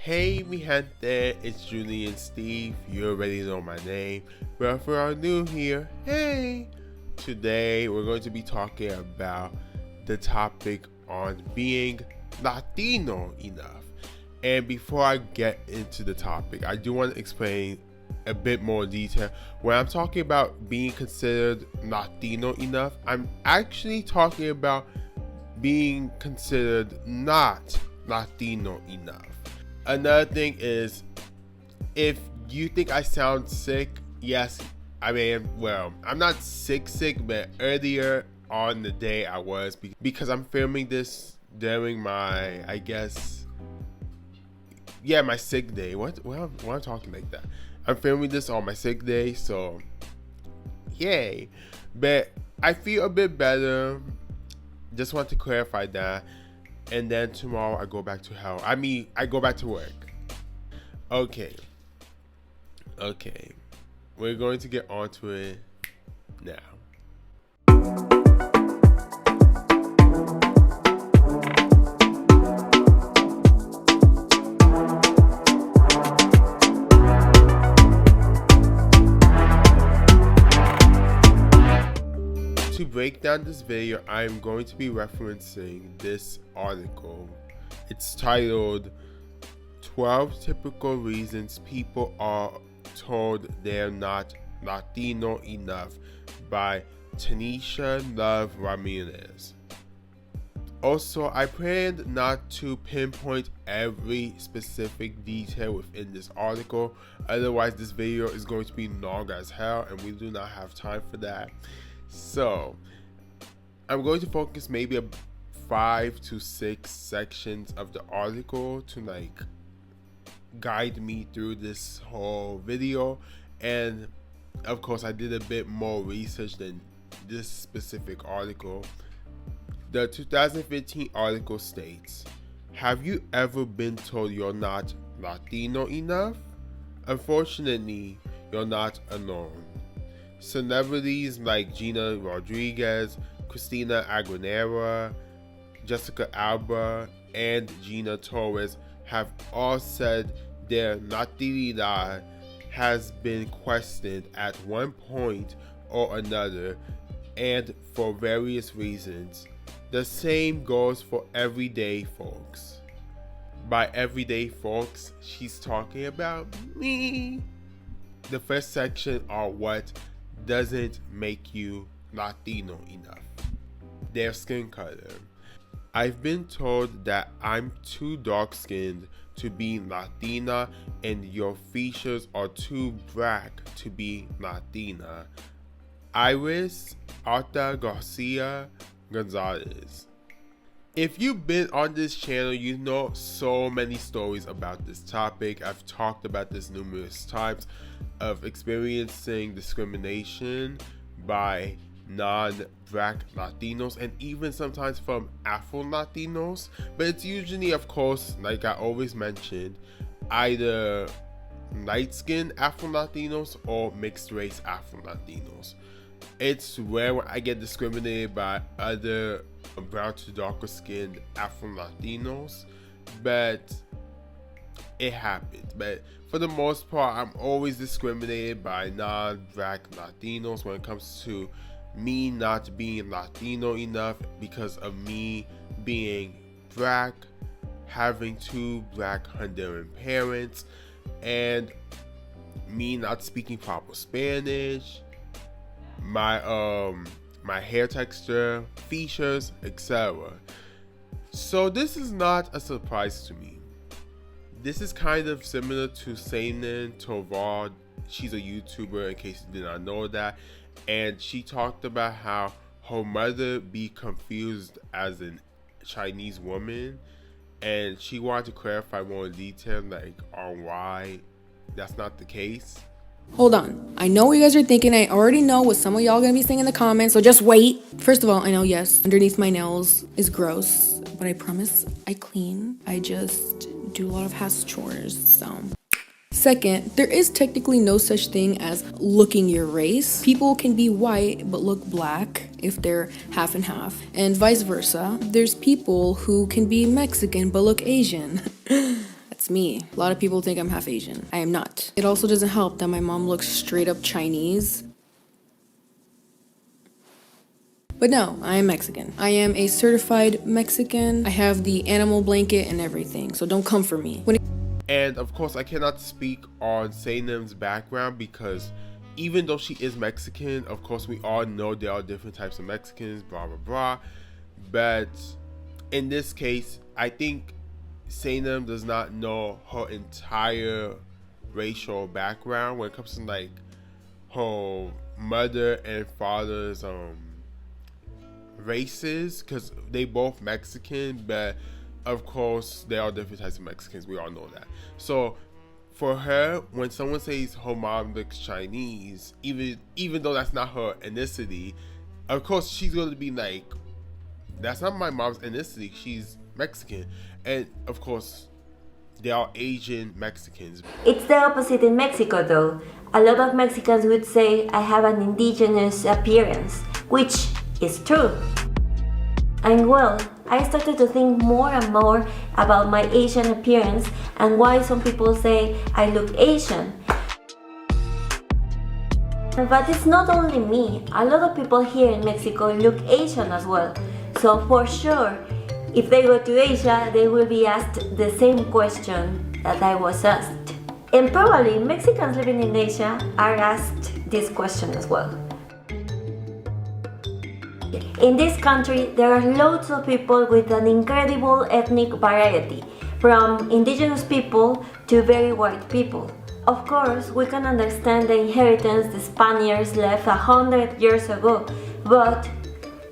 Hey mi gente, it's Julian Steve. You already know my name. But if you are new here, hey! Today we're going to be talking about the topic on being Latino enough. And before I get into the topic, I do want to explain a bit more detail. When I'm talking about being considered Latino enough, I'm actually talking about being considered not Latino enough. Another thing is, if you think I sound sick, yes, I'm not sick, but earlier on the day I was, because I'm filming this during my, my sick day. Why I'm talking like that? I'm filming this on my sick day, so yay. But I feel a bit better. Just want to clarify that. And then tomorrow I go back to hell. I go back to work. Okay. We're going to get onto it now. To break down this video, I'm going to be referencing this article. It's titled 12 Typical Reasons People Are Told They're Not Latino Enough by Tanisha Love Ramirez. Also, I planned not to pinpoint every specific detail within this article, otherwise this video is going to be long as hell and we do not have time for that. So, I'm going to focus maybe 5 to 6 sections of the article to guide me through this whole video. And of course, I did a bit more research than this specific article. The 2015 article states, "Have you ever been told you're not Latino enough? Unfortunately, you're not alone. Celebrities like Gina Rodriguez, Christina Aguilera, Jessica Alba, and Gina Torres have all said their natalidad has been questioned at one point or another, and for various reasons. The same goes for everyday folks." By everyday folks, she's talking about me. The first section are what doesn't make you Latino enough. Their skin color. "I've been told that I'm too dark-skinned to be Latina and your features are too black to be Latina." Iris Arta Garcia Gonzalez. If you've been on this channel, you know so many stories about this topic. I've talked about this numerous times of experiencing discrimination by non-black Latinos and even sometimes from Afro-Latinos. But it's usually, of course, like I always mentioned, either light-skinned Afro-Latinos or mixed-race Afro-Latinos. It's rare when I get discriminated by other brown to darker skinned Afro-Latinos, but it happens. But for the most part, I'm always discriminated by non-black Latinos when it comes to me not being Latino enough because of me being black, having two black Honduran parents, and me not speaking proper Spanish, my hair texture, features, etc. So this is not a surprise to me. This is kind of similar to Seinen Tovar. She's a YouTuber, in case you did not know that, and she talked about how her mother be confused as a Chinese woman, and she wanted to clarify more in detail on why that's not the case. Hold on. I know what you guys are thinking. I already know what some of y'all gonna be saying in the comments, so just wait. First of all, I know, yes, underneath my nails is gross, but I promise I clean. I just do a lot of house chores, so. Second, there is technically no such thing as looking your race. People can be white but look black if they're half and half, and vice versa. There's people who can be Mexican but look Asian. That's me. A lot of people think I'm half Asian. I am not. It also doesn't help that my mom looks straight up Chinese. But no, I am Mexican. I am a certified Mexican. I have the animal blanket and everything, so don't come for me. And of course, I cannot speak on Saynam's background because even though she is Mexican, of course, we all know there are different types of Mexicans, blah, blah, blah. But in this case, I think Saynam does not know her entire racial background when it comes to like her mother and father's races, because they both Mexican, but of course there are different types of Mexicans, we all know that. So for her, when someone says her mom looks Chinese, even though that's not her ethnicity, of course she's going to be like, that's not my mom's ethnicity, she's Mexican. And of course there are Asian Mexicans. It's the opposite in Mexico though. A lot of Mexicans would say I have an indigenous appearance, which is true. And well, I started to think more and more about my Asian appearance and why some people say I look Asian. But it's not only me, a lot of people here in Mexico look Asian as well. So for sure, if they go to Asia, they will be asked the same question that I was asked. And probably Mexicans living in Asia are asked this question as well. In this country, there are loads of people with an incredible ethnic variety, from indigenous people to very white people. Of course, we can understand the inheritance the Spaniards left 100 years ago, but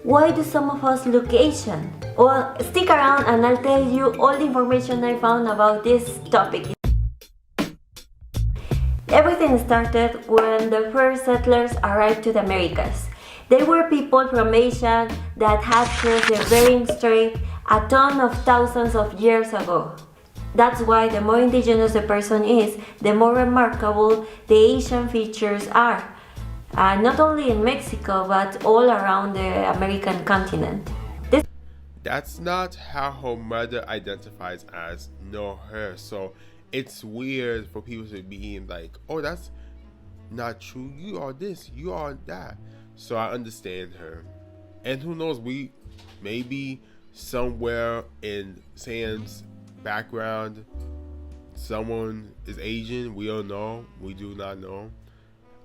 why do some of us look Asian? Well, stick around and I'll tell you all the information I found about this topic. Everything started when the first settlers arrived to the Americas. They were people from Asia that had crossed the Bering Strait a ton of thousands of years ago. That's why the more indigenous a person is, the more remarkable the Asian features are. Not only in Mexico, but all around the American continent. That's not how her mother identifies as, nor her. So it's weird for people to be like, oh, that's not true. You are this, you are that. So I understand her. And who knows, maybe somewhere in Sam's background, someone is Asian. We don't know. We do not know.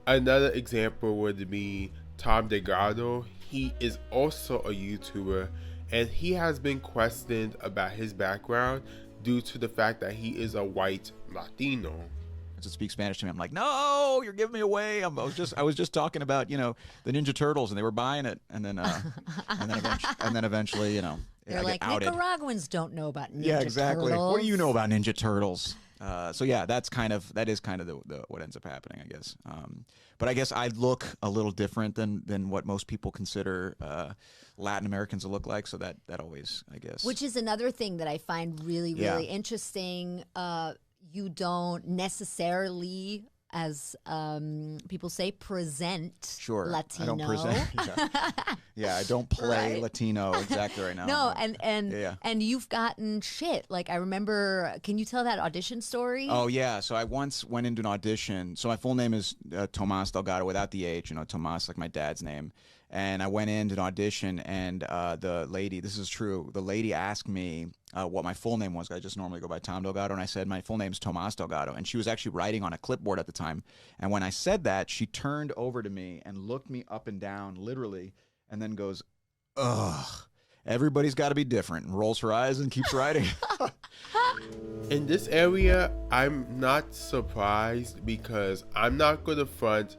Another example would be Tom Delgado. He is also a YouTuber, and he has been questioned about his background due to the fact that he is a white Latino. To speak Spanish to me, I'm like, no, you're giving me away. I was just talking about, the Ninja Turtles, and they were buying it, and then eventually, they're like, outed. Nicaraguans don't know about Ninja Turtles. Yeah, exactly. What do you know about Ninja Turtles? So yeah, that is kind of the what ends up happening, I guess. But I guess I look a little different than what most people consider Latin Americans to look like. So that always, I guess. Which is another thing that I find really, really interesting. You don't necessarily, as people say, present Latino. I don't present. Yeah, I don't play Latino exactly right now. No, and you've gotten shit. Like, I remember, can you tell that audition story? Oh, yeah. So I once went into an audition. So my full name is Tomas Delgado without the H, Tomas, like my dad's name. And I went into an audition, and the lady, this is true, the lady asked me what my full name was. I just normally go by Tom Delgado, and I said my full name is Tomas Delgado. And she was actually writing on a clipboard at the time. And when I said that, she turned over to me and looked me up and down, literally, and then goes, ugh, everybody's got to be different, and rolls her eyes and keeps writing. In this area, I'm not surprised because I'm not going to front.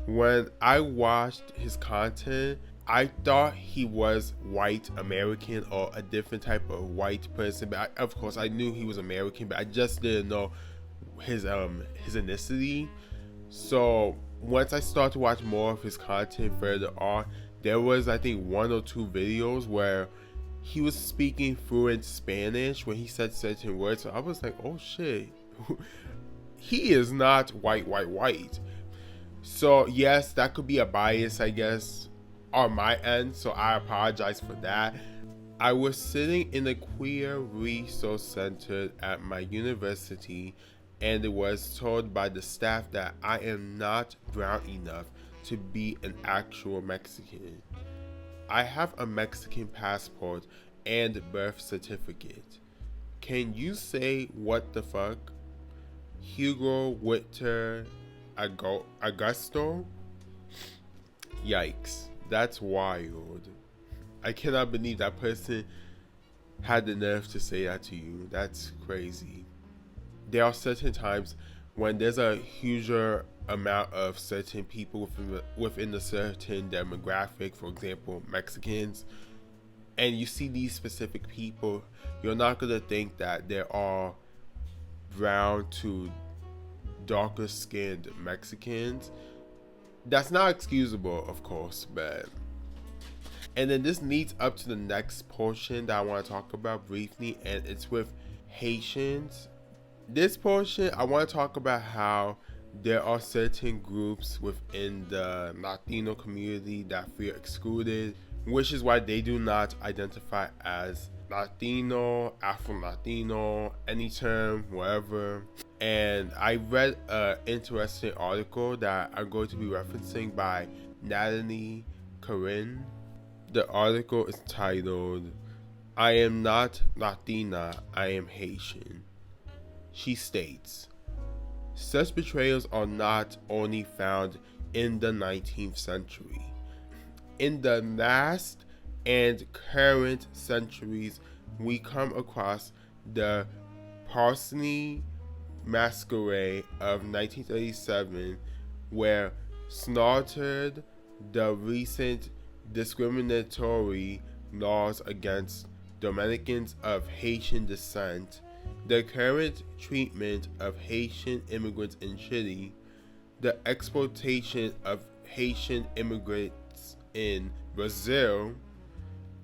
When I watched his content, I thought he was white American or a different type of white person. But of course, I knew he was American, but I just didn't know his ethnicity. So once I started to watch more of his content further on, there was, I think, 1 or 2 videos where he was speaking fluent Spanish when he said certain words. So I was like, oh shit, he is not white. So yes, that could be a bias, I guess, on my end. So I apologize for that. I was sitting in a queer resource center at my university and was told by the staff that I am not brown enough to be an actual Mexican. I have a Mexican passport and birth certificate. Can you say what the fuck? Hugo Winter Augusto? Yikes, that's wild. I cannot believe that person had the nerve to say that to you. That's crazy. There are certain times when there's a huger amount of certain people within a certain demographic, for example, Mexicans, and you see these specific people, you're not going to think that there are brown to darker skinned Mexicans. That's not excusable, of course, but. And then this leads up to the next portion that I want to talk about briefly, and it's with Haitians. This portion, I want to talk about how there are certain groups within the Latino community that feel excluded, which is why they do not identify as Latino, Afro-Latino, any term, whatever. And I read an interesting article that I'm going to be referencing by Natalie Corinne. The article is titled, "I am not Latina, I am Haitian." She states, such betrayals are not only found in the 19th century. In the last and current centuries, we come across the Parsley Masquerade of 1937, where slaughtered the recent discriminatory laws against Dominicans of Haitian descent, the current treatment of Haitian immigrants in Chile, the exploitation of Haitian immigrants in Brazil.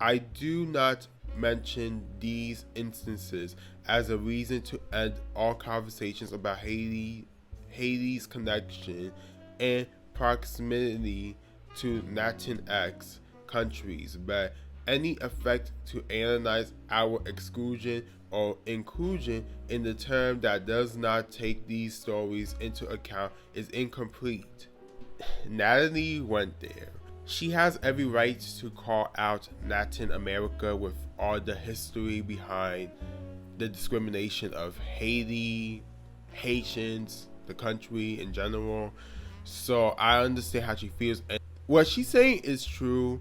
I do not mention these instances as a reason to end all conversations about Haiti's connection and proximity to latinx countries, but any effort to analyze our exclusion or inclusion in the term that does not take these stories into account is incomplete. Natalie went there. She has every right to call out Latin America with all the history behind the discrimination of Haiti, Haitians, the country in general. So I understand how she feels. And what she's saying is true.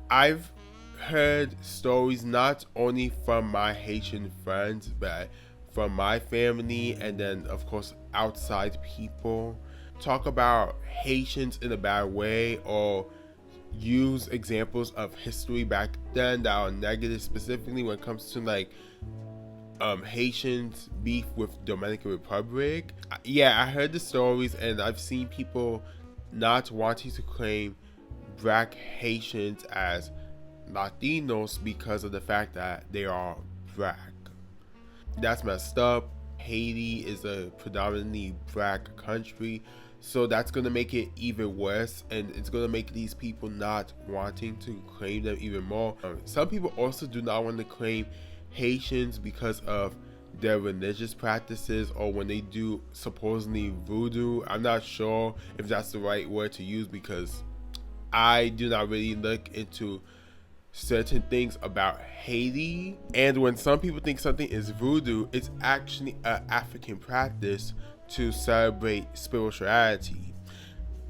I've heard stories not only from my Haitian friends, but from my family, and then of course outside people talk about Haitians in a bad way or use examples of history back then that are negative, specifically when it comes to like Haitians beef with Dominican Republic. Yeah, I heard the stories, and I've seen people not wanting to claim black Haitians as Latinos because of the fact that they are black. That's messed up. Haiti is a predominantly black country, so that's going to make it even worse, and it's going to make these people not wanting to claim them even more. Some people also do not want to claim Haitians because of their religious practices or when they do supposedly voodoo. I'm not sure if that's the right word to use because I do not really look into certain things about Haiti. And when some people think something is voodoo, it's actually an African practice to celebrate spirituality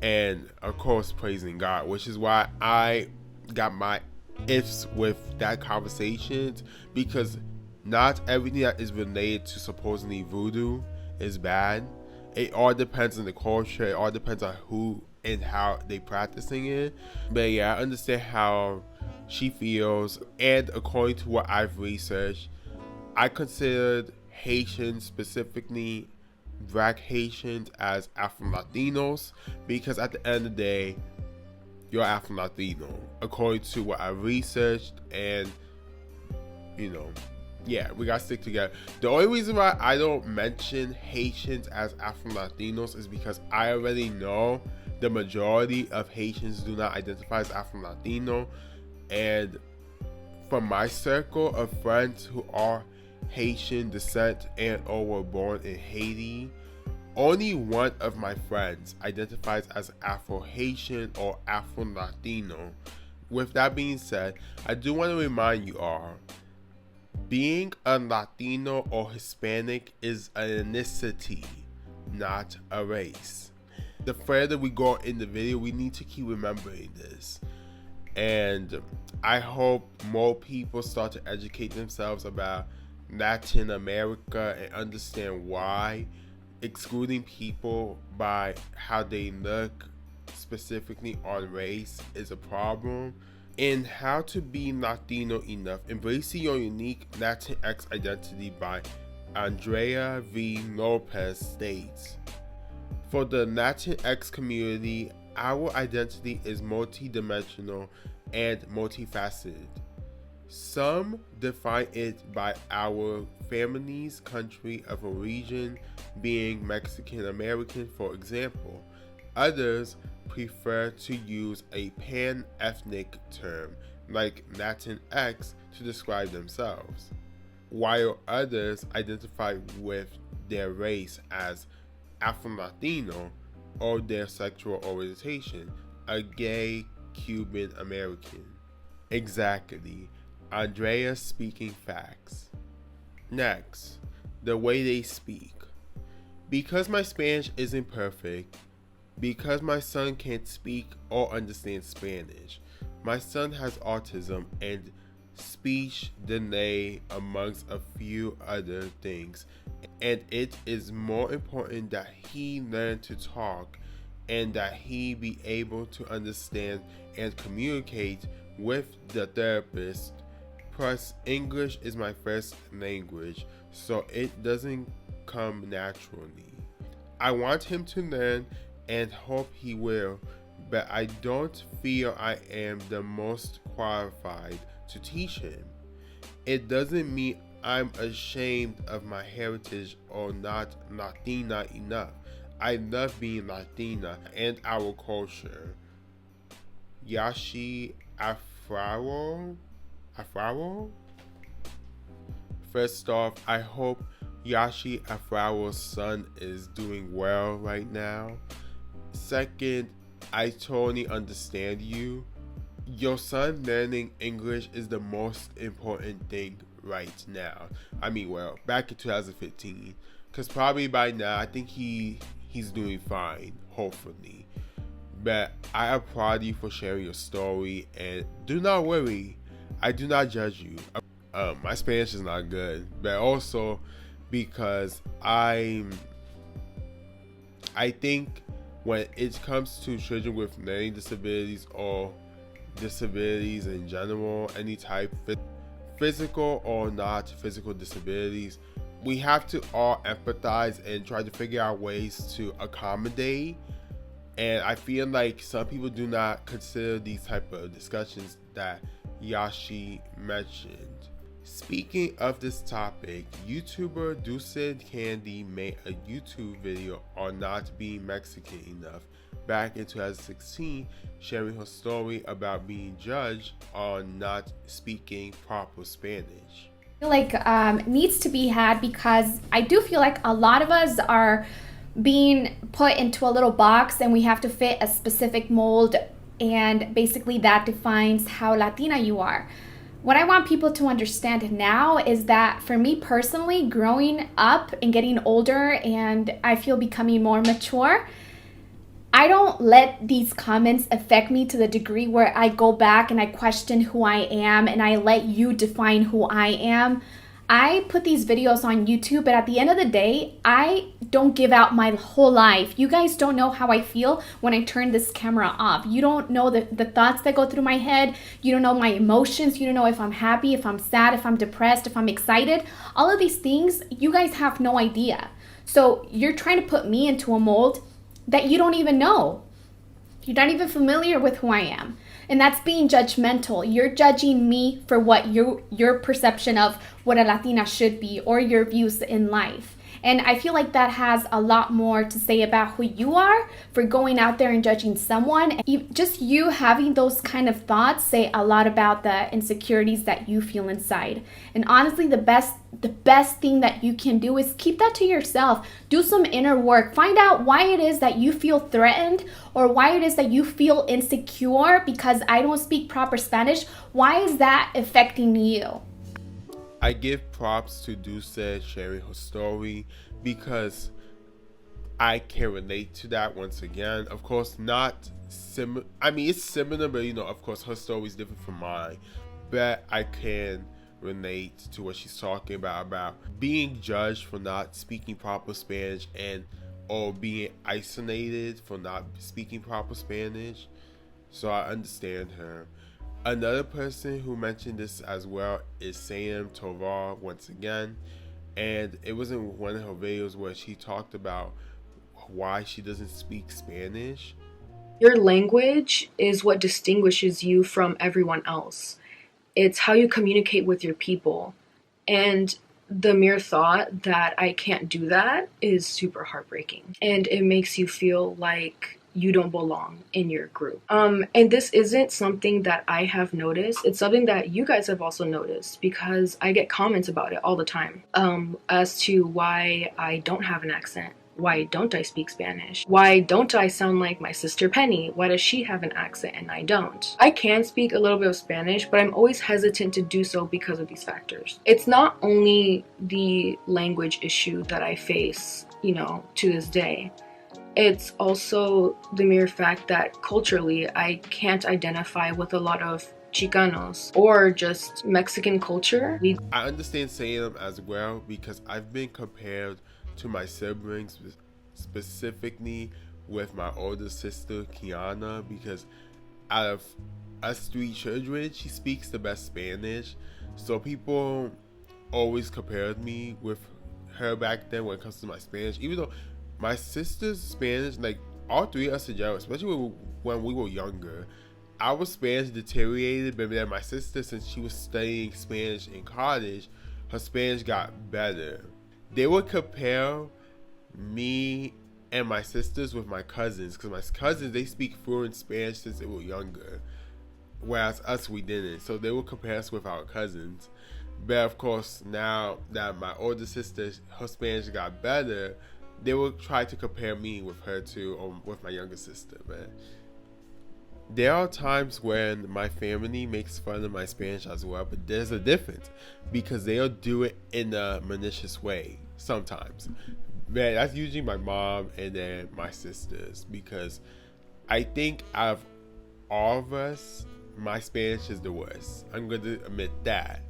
and of course praising God, which is why I got my ifs with that conversation, because not everything that is related to supposedly voodoo is bad. It all depends on the culture. It all depends on who and how they practicing it. But yeah, I understand how she feels, and according to what I've researched, I considered Haitians, specifically black Haitians, as Afro-Latinos because at the end of the day, you're Afro-Latino according to what I researched. And yeah, we gotta stick together. The only reason why I don't mention Haitians as Afro-Latinos is because I already know the majority of Haitians do not identify as Afro-Latino, and from my circle of friends who are Haitian descent and or were born in Haiti, only one of my friends identifies as Afro-Haitian or Afro-Latino. With that being said, I do want to remind you all, being a Latino or Hispanic is an ethnicity, not a race. The further we go in the video, we need to keep remembering this. And I hope more people start to educate themselves about Latin America and understand why excluding people by how they look, specifically on race, is a problem. In How to Be Latino Enough, Embracing Your Unique Latinx Identity by Andrea V. Lopez states, for the Latinx community, our identity is multidimensional and multifaceted. Some define it by our family's country of origin being Mexican American, for example. Others prefer to use a pan-ethnic term like Latinx to describe themselves, while others identify with their race as Afro-Latino or their sexual orientation, a gay Cuban American. Exactly. Andrea speaking facts. Next, the way they speak. Because my Spanish isn't perfect, because my son can't speak or understand Spanish, my son has autism and speech delay amongst a few other things, and it is more important that he learn to talk and that he be able to understand and communicate with the therapist. Plus, English is my first language, so it doesn't come naturally. I want him to learn and hope he will, but I don't feel I am the most qualified to teach him. It doesn't mean I'm ashamed of my heritage or not Latina enough. I love being Latina and our culture. Yashi Afraro? First off, I hope Yashi Afrawo's son is doing well right now. Second, I totally understand you. Your son learning English is the most important thing right now. I mean, well, back in 2015, because probably by now I think he's doing fine, hopefully. But I applaud you for sharing your story, and do not worry, I do not judge you. My Spanish is not good, but also because I think when it comes to children with learning disabilities or disabilities in general, any type, physical or not physical disabilities, we have to all empathize and try to figure out ways to accommodate. And I feel like some people do not consider these type of discussions that Yashi mentioned. Speaking of this topic, YouTuber Dulcid Candy made a YouTube video on not being Mexican enough back in 2016, sharing her story about being judged on not speaking proper Spanish. I feel like needs to be had, because I do feel like a lot of us are being put into a little box and we have to fit a specific mold, and basically that defines how Latina you are. What I want people to understand now is that for me personally, growing up and getting older, and I feel becoming more mature, I don't let these comments affect me to the degree where I go back and I question who I am and I let you define who I am. I put these videos on YouTube, but at the end of the day, I don't give out my whole life. You guys don't know how I feel when I turn this camera off. You don't know the thoughts that go through my head. You don't know my emotions. You don't know if I'm happy, if I'm sad, if I'm depressed, if I'm excited. All of these things, you guys have no idea. So you're trying to put me into a mold that you don't even know. You're not even familiar with who I am. And that's being judgmental. You're judging me for what your perception of what a Latina should be or your views in life. And I feel like that has a lot more to say about who you are for going out there and judging someone. Just you having those kind of thoughts say a lot about the insecurities that you feel inside. And honestly, the best thing that you can do is keep that to yourself. Do some inner work. Find out why it is that you feel threatened or why it is that you feel insecure because I don't speak proper Spanish. Why is that affecting you? I give props to Dulce sharing her story because I can relate to that once again. Of course, not similar. I mean, it's similar, but of course, her story is different from mine. But I can relate to what she's talking about being judged for not speaking proper Spanish or being isolated for not speaking proper Spanish. So I understand her. Another person who mentioned this as well is Sam Tovar once again, and it was in one of her videos where she talked about why she doesn't speak Spanish. Your language is what distinguishes you from everyone else. It's how you communicate with your people. And the mere thought that I can't do that is super heartbreaking. And it makes you feel like you don't belong in your group. And this isn't something that I have noticed. It's something that you guys have also noticed because I get comments about it all the time as to why I don't have an accent. Why don't I speak Spanish? Why don't I sound like my sister Penny? Why does she have an accent and I don't? I can speak a little bit of Spanish, but I'm always hesitant to do so because of these factors. It's not only the language issue that I face, to this day. It's also the mere fact that culturally I can't identify with a lot of Chicanos or just Mexican culture. I understand Salem as well because I've been compared to my siblings, specifically with my older sister Kiana, because out of us 3 children, she speaks the best Spanish. So people always compared me with her back then when it comes to my Spanish, even though my sister's Spanish, like all 3 of us in general, especially when we were younger, our Spanish deteriorated, but then my sister, since she was studying Spanish in college, her Spanish got better. They would compare me and my sisters with my cousins, because my cousins, they speak fluent Spanish since they were younger, whereas us, we didn't. So they would compare us with our cousins. But of course, now that my older sister, her Spanish got better, they will try to compare me with her too, or with my younger sister. But there are times when my family makes fun of my Spanish as well, but there's a difference because they'll do it in a malicious way sometimes. Man, that's usually my mom and then my sisters, because I think out of all of us, my Spanish is the worst. I'm going to admit that.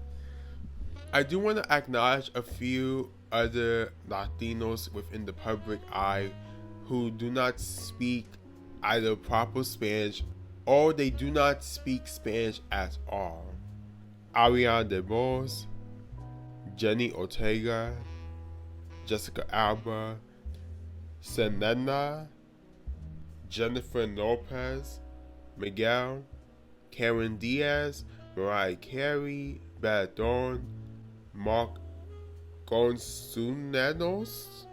I do want to acknowledge a few other Latinos within the public eye who do not speak either proper Spanish or they do not speak Spanish at all. Ariana DeBose, Jenny Ortega, Jessica Alba, Selena, Jennifer Lopez, Miguel, Karen Diaz, Mariah Carey, Bella Thorne, Mark Gonsunelos,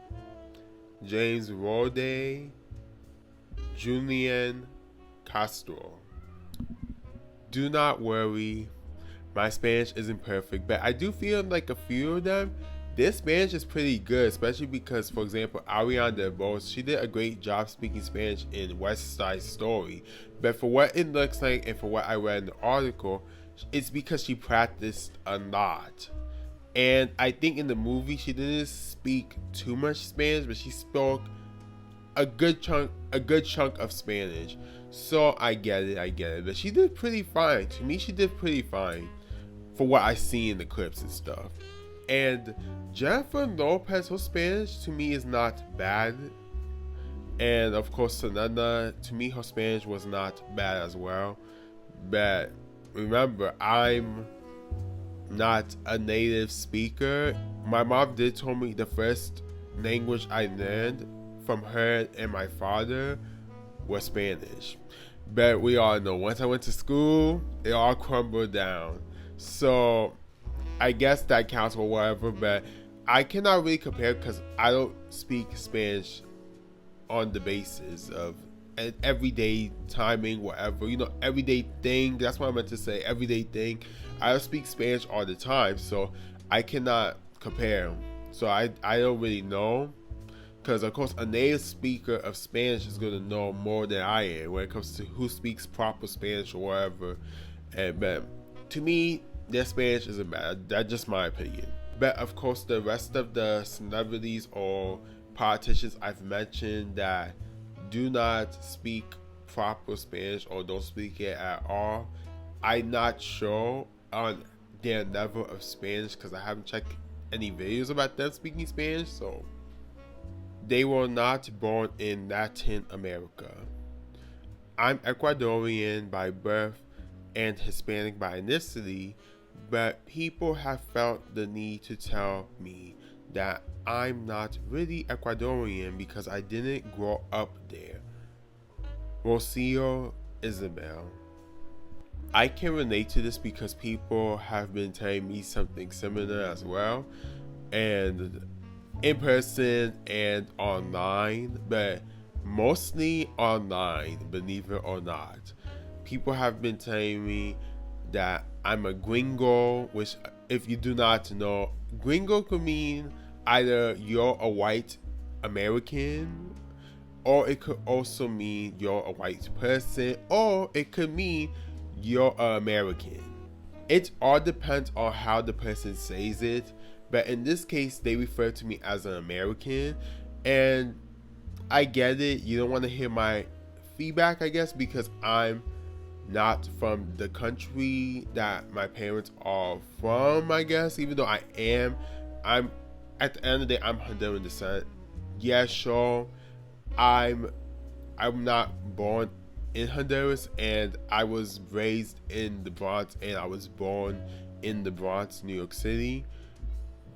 James Rode, Julian Castro. Do not worry, my Spanish isn't perfect, but I do feel like a few of them, their Spanish is pretty good, especially because, for example, Ariana DeBose, she did a great job speaking Spanish in West Side Story. But for what it looks like and for what I read in the article, it's because she practiced a lot. And I think in the movie she didn't speak too much Spanish, but she spoke a good chunk of Spanish. So I get it. But she did pretty fine. To me, she did pretty fine for what I see in the clips and stuff. And Jennifer Lopez, her Spanish to me is not bad. And of course, Selena, to me, her Spanish was not bad as well. But remember, I'm not a native speaker. My mom did tell me the first language I learned from her and my father was Spanish. But we all know once I went to school, it all crumbled down. So I guess that counts for whatever, but I cannot really compare because I don't speak Spanish on the basis of an everyday timing, whatever, everyday thing. That's what I meant to say, everyday thing. I don't speak Spanish all the time, so I cannot compare. So I don't really know, because of course a native speaker of Spanish is going to know more than I am when it comes to who speaks proper Spanish or whatever. But to me, their Spanish isn't bad. That's just my opinion. But of course, the rest of the celebrities or politicians I've mentioned that do not speak proper Spanish or don't speak it at all, I'm not sure on their level of Spanish because I haven't checked any videos about them speaking Spanish. So they were not born in Latin America. I'm Ecuadorian by birth and Hispanic by ethnicity, but people have felt the need to tell me that I'm not really Ecuadorian because I didn't grow up there. Rocio Isabel. I can relate to this because people have been telling me something similar as well, and in person and online, but mostly online, believe it or not. People have been telling me that I'm a gringo, which, if you do not know, gringo could mean either you're a white American, or it could also mean you're a white person, or it could mean you're an American. It all depends on how the person says it, but in this case, they refer to me as an American, and I get it. You don't want to hear my feedback, I guess, because I'm not from the country that my parents are from, I guess, even though I'm at the end of the day, I'm Honduran descent. Yeah, sure, I'm not born in Honduras, and I was raised in the Bronx, and I was born in the Bronx, New York City.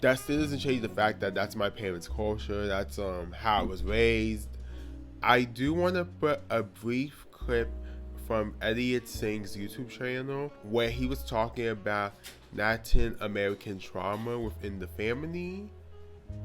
That still doesn't change the fact that that's my parents' culture. That's how I was raised. I do want to put a brief clip from Elliot Singh's YouTube channel where he was talking about Latin American trauma within the family.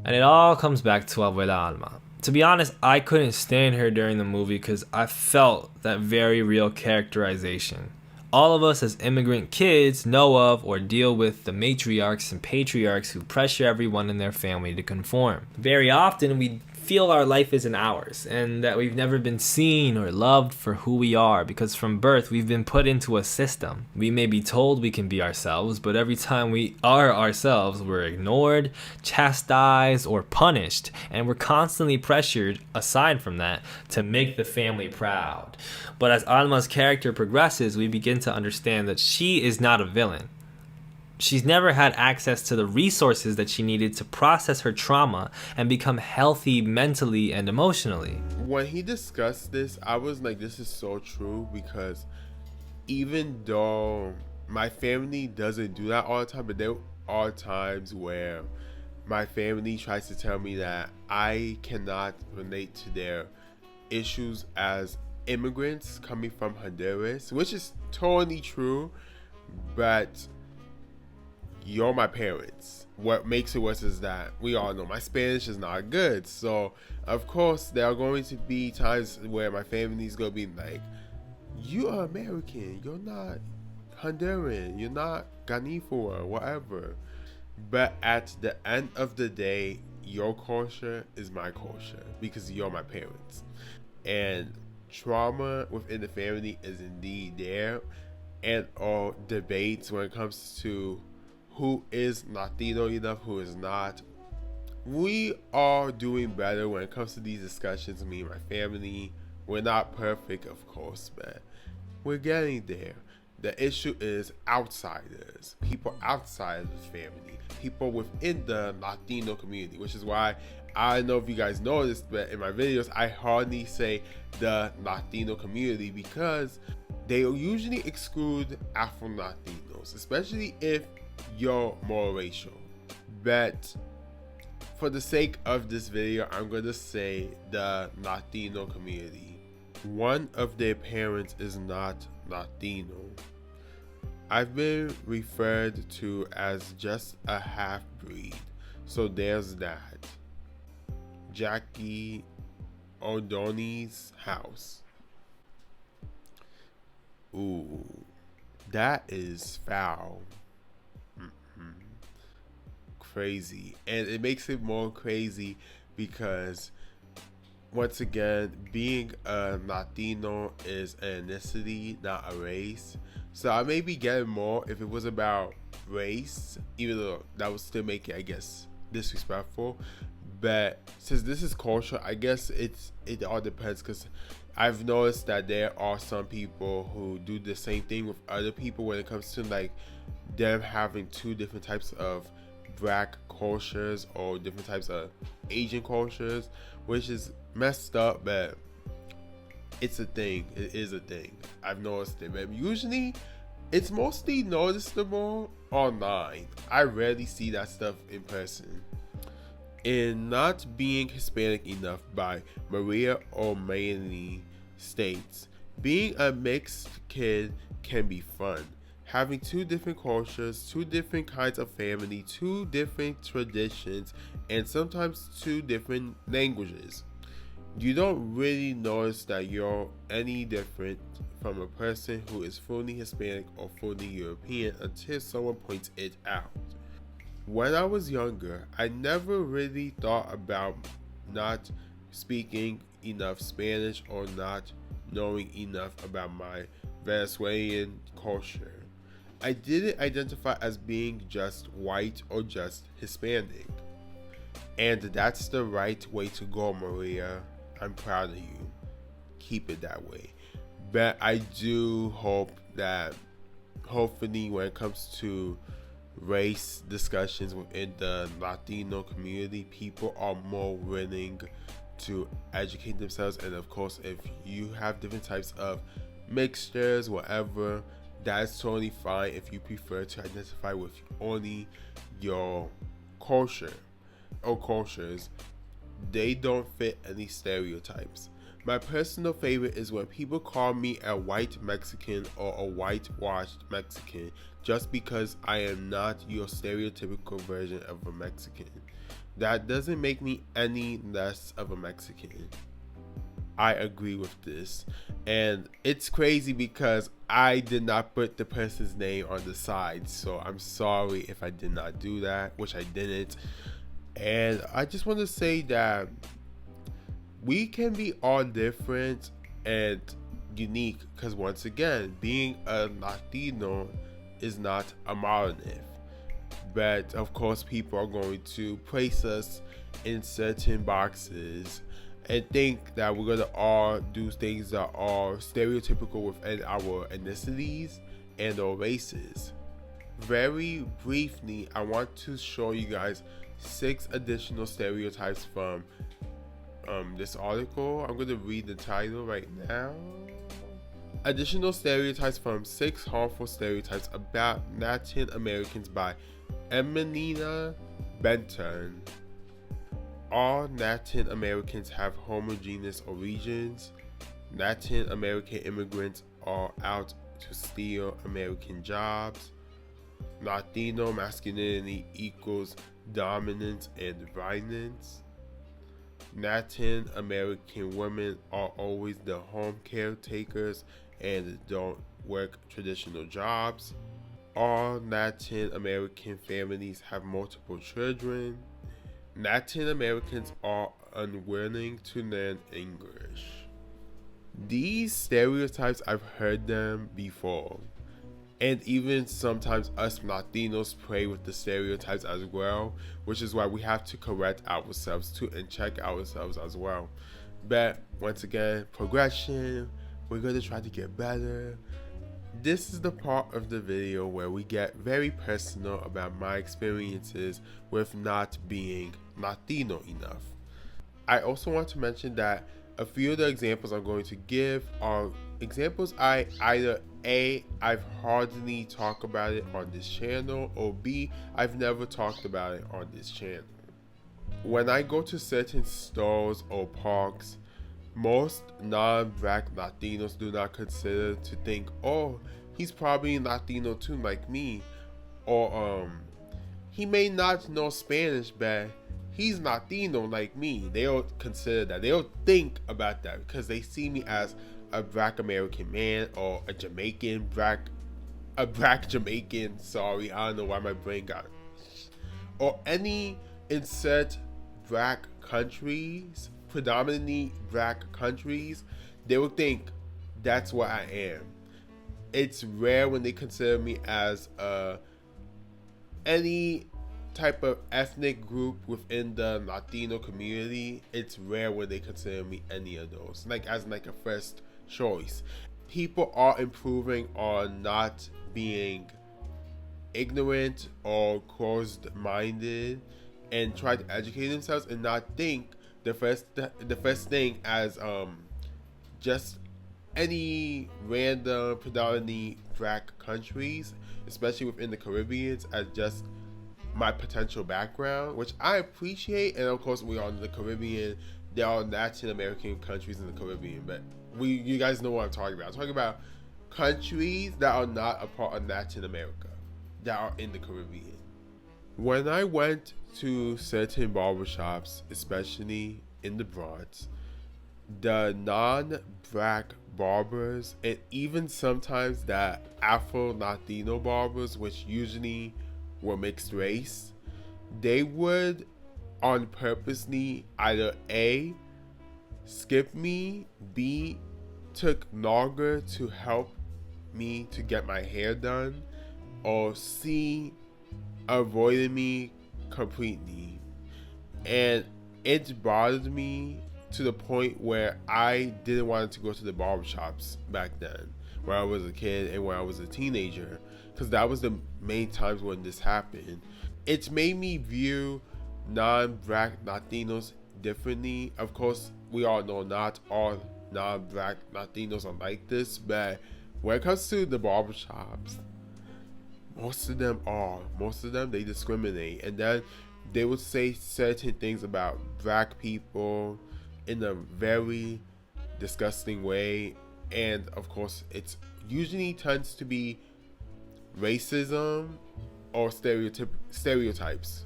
And it all comes back to Abuela Alma. To be honest, I couldn't stand her during the movie because I felt that very real characterization. All of us as immigrant kids know of or deal with the matriarchs and patriarchs who pressure everyone in their family to conform. Very often we feel our life isn't ours and that we've never been seen or loved for who we are because from birth we've been put into a system. We may be told we can be ourselves, but every time we are ourselves, we're ignored, chastised, or punished, and we're constantly pressured, aside from that, to make the family proud. But as Alma's character progresses, we begin to understand that she is not a villain. She's never had access to the resources that she needed to process her trauma and become healthy mentally and emotionally. When he discussed this, I was like, this is so true, because even though my family doesn't do that all the time, but there are times where my family tries to tell me that I cannot relate to their issues as immigrants coming from Honduras, which is totally true, but you're my parents. What makes it worse is that we all know my Spanish is not good. So, of course, there are going to be times where my family's going to be like, you are American, you're not Honduran, you're not Ganifo or whatever. But at the end of the day, your culture is my culture because you're my parents. And trauma within the family is indeed there, and all debates when it comes to who is Latino enough, who is not. We are doing better when it comes to these discussions, me and my family. We're not perfect, of course, but we're getting there. The issue is outsiders, people outside of the family, people within the Latino community, which is why I don't know if you guys noticed, but in my videos, I hardly say the Latino community because they usually exclude Afro-Latinos, especially if you're more racial. But for the sake of this video, I'm going to say the Latino community. One of their parents is not Latino. I've been referred to as just a half-breed. So there's that. Jackie O'Donnell's house. Ooh, that is foul. Crazy. And it makes it more crazy because, once again, being a Latino is an ethnicity, not a race. So I may be getting more if it was about race, even though that would still make it, I guess, disrespectful. But since this is culture, I guess it all depends, because I've noticed that there are some people who do the same thing with other people when it comes to like them having two different types of black cultures or different types of Asian cultures, which is messed up, but it's a thing. It is a thing. I've noticed it, but usually it's mostly noticeable online. I rarely see that stuff in person. In Not Being Hispanic Enough by Maria O'Malley states, being a mixed kid can be fun. Having two different cultures, two different kinds of family, two different traditions, and sometimes two different languages. You don't really notice that you're any different from a person who is fully Hispanic or fully European until someone points it out. When I was younger, I never really thought about not speaking enough Spanish or not knowing enough about my Venezuelan culture. I didn't identify as being just white or just Hispanic. And that's the right way to go, Maria. I'm proud of you. Keep it that way. But I do hope that, hopefully, when it comes to race discussions within the Latino community, people are more willing to educate themselves. And of course, if you have different types of mixtures, whatever, that's totally fine if you prefer to identify with only your culture or cultures. They don't fit any stereotypes. My personal favorite is when people call me a white Mexican or a whitewashed Mexican just because I am not your stereotypical version of a Mexican. That doesn't make me any less of a Mexican. I agree with this. And it's crazy because I did not put the person's name on the side. So I'm sorry if I did not do that, which I didn't. And I just want to say that we can be all different and unique, because once again, being a Latino is not a monolith. But of course, people are going to place us in certain boxes and think that we're gonna all do things that are stereotypical within our ethnicities and or races. Very briefly, I want to show you guys 6 additional stereotypes from this article. I'm going to read the title right now. Additional stereotypes from 6 harmful stereotypes about Latin Americans by Emelina Benton. All Latin Americans have homogeneous origins. Latin American immigrants are out to steal American jobs. Latino masculinity equals dominance and violence. Latin American women are always the home caretakers and don't work traditional jobs. All Latin American families have multiple children. Latin Americans are unwilling to learn English. These stereotypes, I've heard them before. And even sometimes us Latinos play with the stereotypes as well, which is why we have to correct ourselves too and check ourselves as well. But once again, progression, we're going to try to get better. This is the part of the video where we get very personal about my experiences with not being Latino enough. I also want to mention that a few of the examples I'm going to give are examples I either A, I've hardly talked about it on this channel, or B, I've never talked about it on this channel. When I go to certain stores or parks, most non-black Latinos do not consider to think, oh, he's probably Latino too, like me, or he may not know Spanish, but he's Latino like me. They'll consider that. They'll think about that because they see me as a black American man or a black Jamaican. Sorry, I don't know why my brain got it. Or any insert black countries, predominantly black countries, they will think that's what I am. It's rare when they consider me as any type of ethnic group within the Latino community. It's rare when they consider me any of those, like as like a first choice. People are improving on not being ignorant or closed-minded and try to educate themselves and not think the first thing as just any random predominantly black countries, especially within the Caribbean, as just my potential background, which I appreciate. And of course, we are in the Caribbean. There are Latin American countries in the Caribbean, but you guys know what I'm talking about. I'm talking about countries that are not a part of Latin America, that are in the Caribbean. When I went to certain barbershops, especially in the Bronx, the non-black barbers, and even sometimes the Afro-Latino barbers, which usually were mixed race, they would on purposely either A, skip me, B, took longer to help me to get my hair done, or C, avoided me completely. And it bothered me to the point where I didn't want to go to the barbershops back then, when I was a kid and when I was a teenager, because that was the main times when this happened. It's made me view non-black Latinos differently. Of course, we all know not all non-black Latinos are like this, but when it comes to the barbershops, most of them they discriminate, and then they would say certain things about black people in a very disgusting way. And of course, it's usually tends to be racism or stereotypes.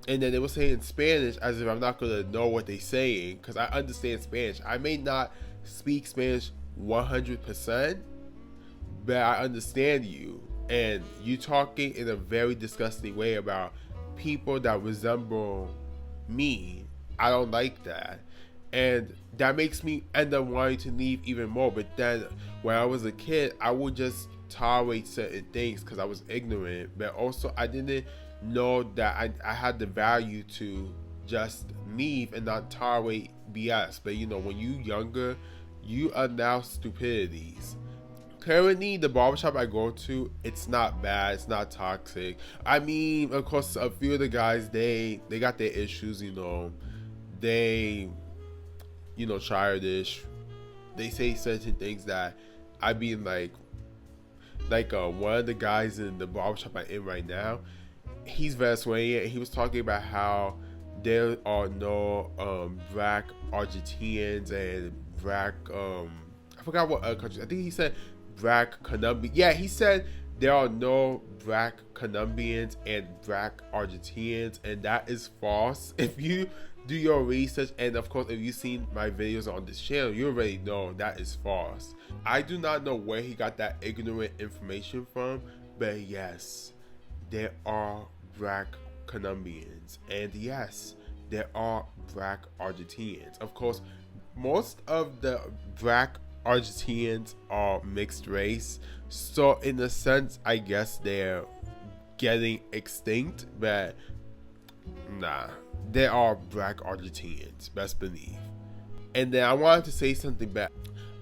And then they will say in Spanish as if I'm not gonna know what they're saying, because I understand Spanish. I may not speak Spanish 100%, but I understand you. And you talking in a very disgusting way about people that resemble me. I don't like that. And that makes me end up wanting to leave even more. But then when I was a kid, I would just tolerate certain things because I was ignorant. But also I didn't know that I had the value to just leave and not tolerate BS. But you know, when you younger, you allow stupidities. Currently, the barbershop I go to, it's not bad, it's not toxic. I mean, of course, a few of the guys, they got their issues, you know. They, you know, childish. They say certain things that I be like one of the guys in the barbershop I'm in right now, he's Venezuelan, and he was talking about how there are no black Argentinians and black, I forgot what other countries. I think he said black Colombian. Yeah, he said there are no black Colombians and black Argentinians, and that is false. If you do your research, and of course if you've seen my videos on this channel, you already know that is false. I do not know where he got that ignorant information from, but yes, there are black Colombians, and yes, there are black Argentinians. Of course, most of the black Argentinians are mixed race, so in a sense I guess they're getting extinct, but nah, there are black Argentinians, best believe. And then I wanted to say something back.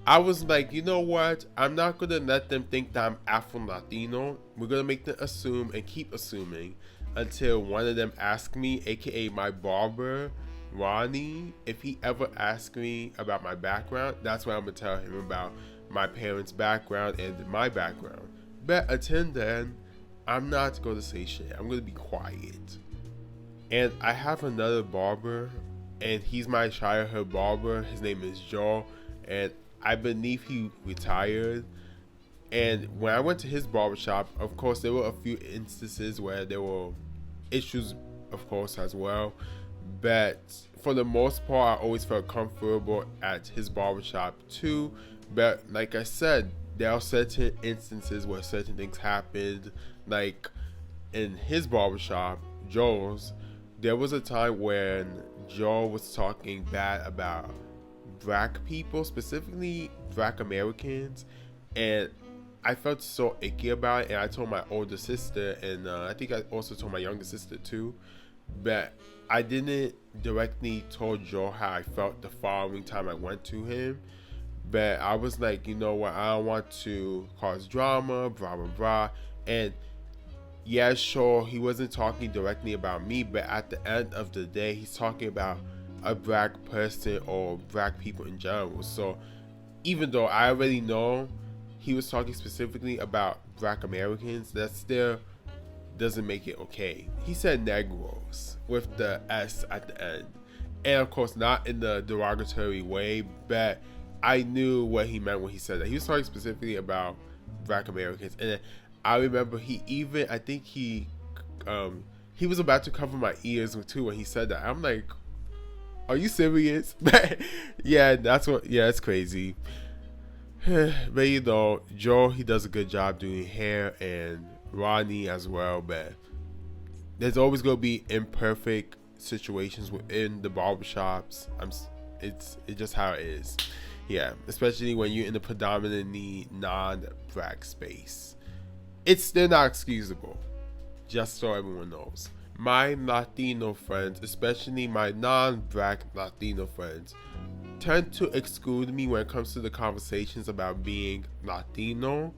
I was like, you know what, I'm not gonna let them think that I'm Afro-Latino. We're gonna make them assume and keep assuming until one of them asks me, aka my barber Ronnie, if he ever asks me about my background, that's what I'm gonna tell him about my parents' background and my background. But until then, I'm not gonna say shit. I'm gonna be quiet. And I have another barber, and he's my childhood barber. His name is Joe, and I believe he retired. And when I went to his barbershop, of course, there were a few instances where there were issues, of course, as well. But for the most part, I always felt comfortable at his barbershop too. But like I said, there are certain instances where certain things happened. Like in his barbershop, Joe's, there was a time when Joe was talking bad about black people, specifically black Americans, and I felt so icky about it. And I told my older sister, and I think I also told my younger sister too, but I didn't directly told Joe how I felt the following time I went to him. But I was like, you know what, I don't want to cause drama, blah blah blah. And yeah, sure, he wasn't talking directly about me, but at the end of the day, he's talking about a black person or black people in general. So even though I already know he was talking specifically about black Americans, that still doesn't make it okay. He said Negroes with the S at the end. And of course, not in the derogatory way, but I knew what he meant when he said that. He was talking specifically about black Americans. And I remember I think he was about to cover my ears too when he said that. I'm like, are you serious? Yeah, it's crazy. But you know, Joe, he does a good job doing hair, and Ronnie as well. But there's always going to be imperfect situations within the barbershops. It's just how it is. Yeah, especially when you're in a predominantly non-black space. It's still not excusable, just so everyone knows. My Latino friends, especially my non-black Latino friends, tend to exclude me when it comes to the conversations about being Latino,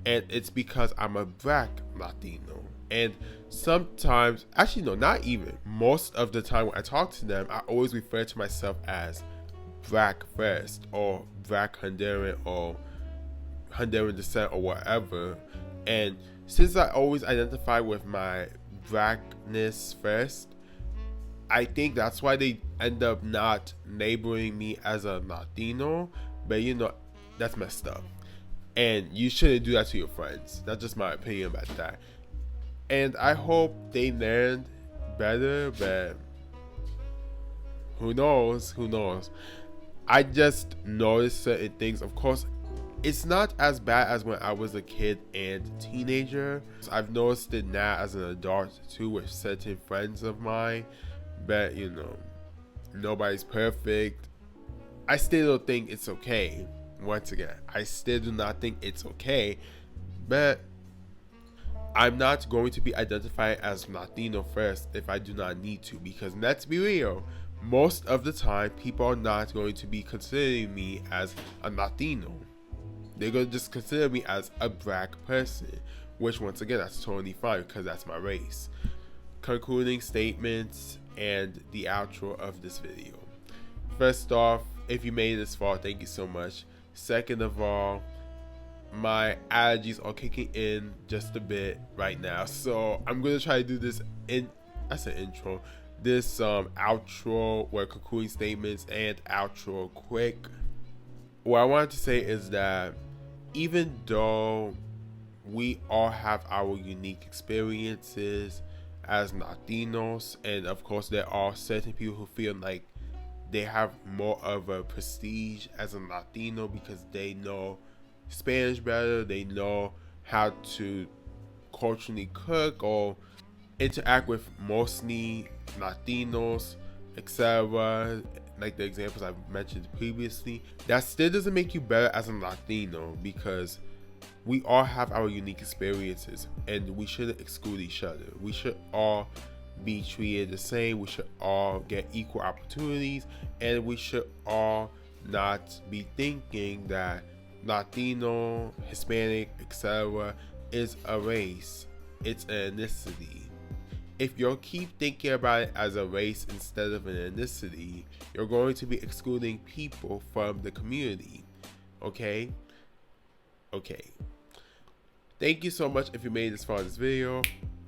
and it's because I'm a black Latino. And sometimes, actually no, not even, most of the time when I talk to them, I always refer to myself as black first, or black Honduran, or Honduran descent, or whatever. And since I always identify with my blackness first, I think that's why they end up not labeling me as a Latino. But you know, that's messed up, and you shouldn't do that to your friends. That's just my opinion about that. And I hope they learned better, but who knows? I just noticed certain things. Of course, it's not as bad as when I was a kid and teenager. I've noticed it now as an adult too with certain friends of mine. But you know, nobody's perfect. I still don't think it's okay. Once again, I still do not think it's okay. But I'm not going to be identified as Latino first if I do not need to. Because let's be real, most of the time, people are not going to be considering me as a Latino. They're going to just consider me as a black person. Which, once again, that's totally fine because that's my race. Concluding statements and the outro of this video. First off, if you made it this far, thank you so much. Second of all, my allergies are kicking in just a bit right now, so I'm gonna try to do this intro, this outro, where concluding statements and outro quick. What I wanted to say is that even though we all have our unique experiences as Latinos, and of course there are certain people who feel like they have more of a prestige as a Latino because they know Spanish better, they know how to culturally cook or interact with mostly Latinos, etc., like the examples I've mentioned previously. That still doesn't make you better as a Latino, because we all have our unique experiences and we shouldn't exclude each other. We should all be treated the same. We should all get equal opportunities, and we should all not be thinking that Latino, Hispanic, etc. is a race. It's an ethnicity. If you keep thinking about it as a race instead of an ethnicity, you're going to be excluding people from the community. Okay? Thank you so much if you made this far in this video.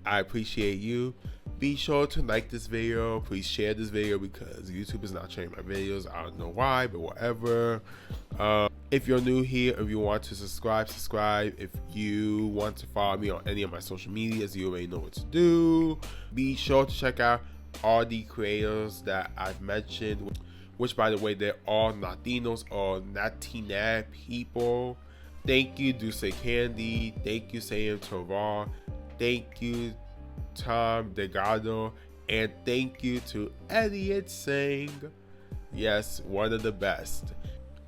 I appreciate you. Be sure to like this video. Please share this video because YouTube is not sharing my videos. I don't know why, but whatever. If you're new here, if you want to subscribe. If you want to follow me on any of my social medias, you already know what to do. Be sure to check out all the creators that I've mentioned, which by the way, they're all Latinos or Latina people. Thank you, Dulce Candy. Thank you, Sam Tovar. Thank you, Tom Delgado. And thank you to Elliot Singh. Yes, one of the best.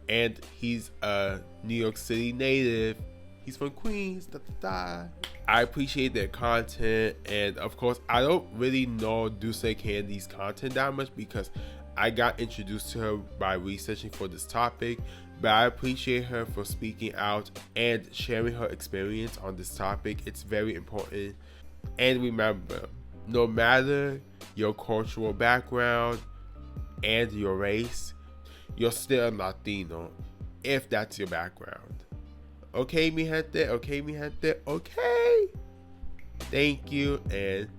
And he's a New York City native. He's from Queens. I appreciate their content. And of course, I don't really know Dulce Candy's content that much because I got introduced to her by researching for this topic. But I appreciate her for speaking out and sharing her experience on this topic. It's very important. And remember, no matter your cultural background and your race, you're still a Latino if that's your background. Okay, mi gente? Okay, mi gente? Okay. Thank you and